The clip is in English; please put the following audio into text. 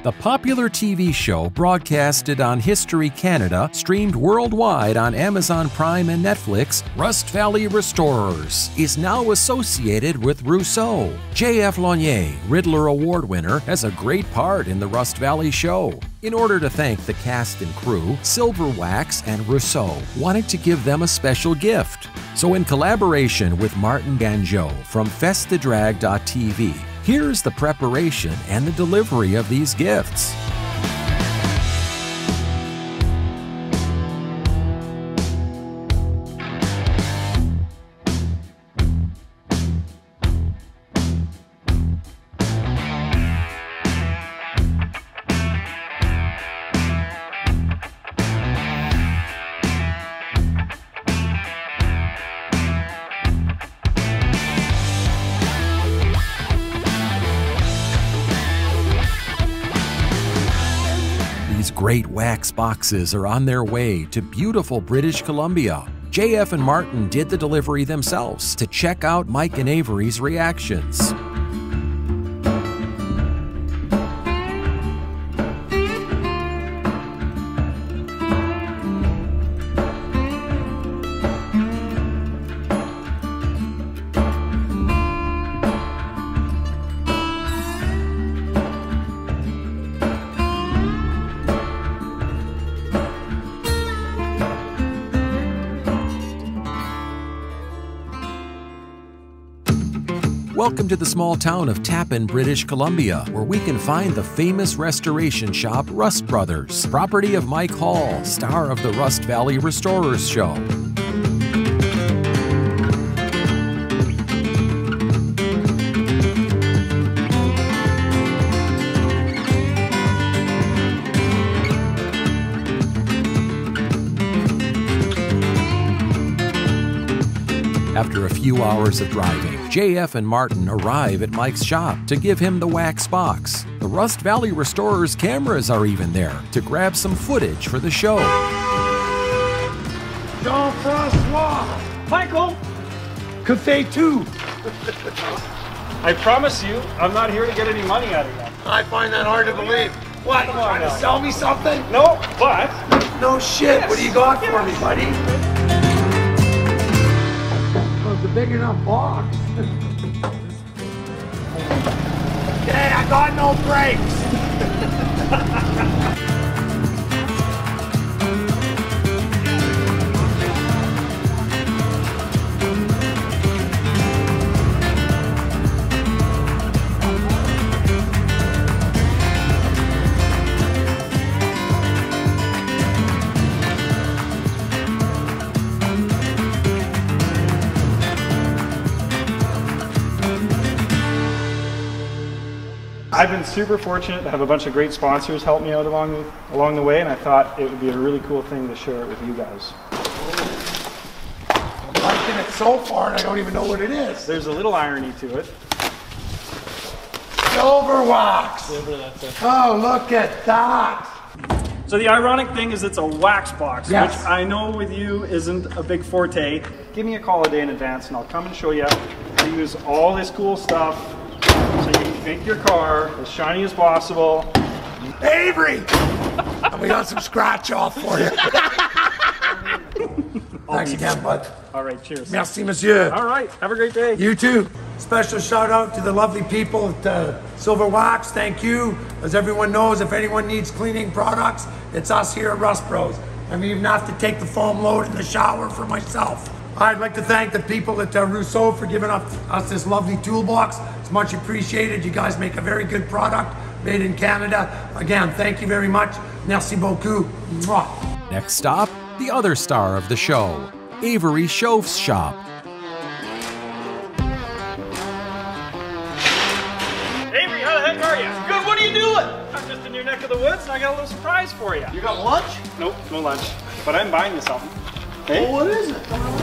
The popular TV show broadcasted on History Canada, streamed worldwide on Amazon Prime and Netflix, Rust Valley Restorers, is now associated with Rousseau. Jf Launier, Riddler Award winner, has a great part in the Rust Valley show. In order to thank the cast and crew, Silverwax and Rousseau wanted to give them a special gift. So in collaboration with Martin D'Anjou from festadrag.tv, here's the preparation and the delivery of these gifts. These great wax boxes are on their way to beautiful British Columbia. Jf and Martin did the delivery themselves to check out Mike and Avery's reactions. Welcome to the small town of Tappan, British Columbia, where we can find the famous restoration shop Rust Brothers, property of Mike Hall, star of the Rust Valley Restorers show. After a few hours of driving, Jf and Martin arrive at Mike's shop to give him the wax box. The Rust Valley Restorers cameras are even there to grab some footage for the show. Jean-Francois! Michael! Cafe 2! I promise you, I'm not here to get any money out of you. I find that hard to believe. What, you trying to sell me something? No, but... No shit, what do you got for me, buddy? It's a big enough box. Okay, I got no brakes. I've been super fortunate to have a bunch of great sponsors help me out along the way, and I thought it would be a really cool thing to share it with you guys. I'm liking it so far and I don't even know what it is. There's a little irony to it. Silverwax! Oh, look at that! So the ironic thing is it's a wax box, yes, which I know with you isn't a big forte. Give me a call a day in advance and I'll come and show you how to use all this cool stuff so you can make your car as shiny as possible. Avery! And we got some scratch off for you. Thanks again, bud. All right, cheers. Merci, monsieur. All right, have a great day. You too. Special shout out to the lovely people at Silverwax. Thank you. As everyone knows, if anyone needs cleaning products, it's us here at Rust Bros. I mean, even have to take the foam load in the shower for myself. I'd like to thank the people at Rousseau for giving us this lovely toolbox. It's much appreciated. You guys make a very good product made in Canada. Again, thank you very much. Merci beaucoup. Mwah. Next stop, the other star of the show, Avery Shoaf's shop. Avery, how the heck are you? Good, what are you doing? I'm just in your neck of the woods and I got a little surprise for you. You got lunch? Nope, no lunch. But I'm buying you something. Hey? Well, what is it?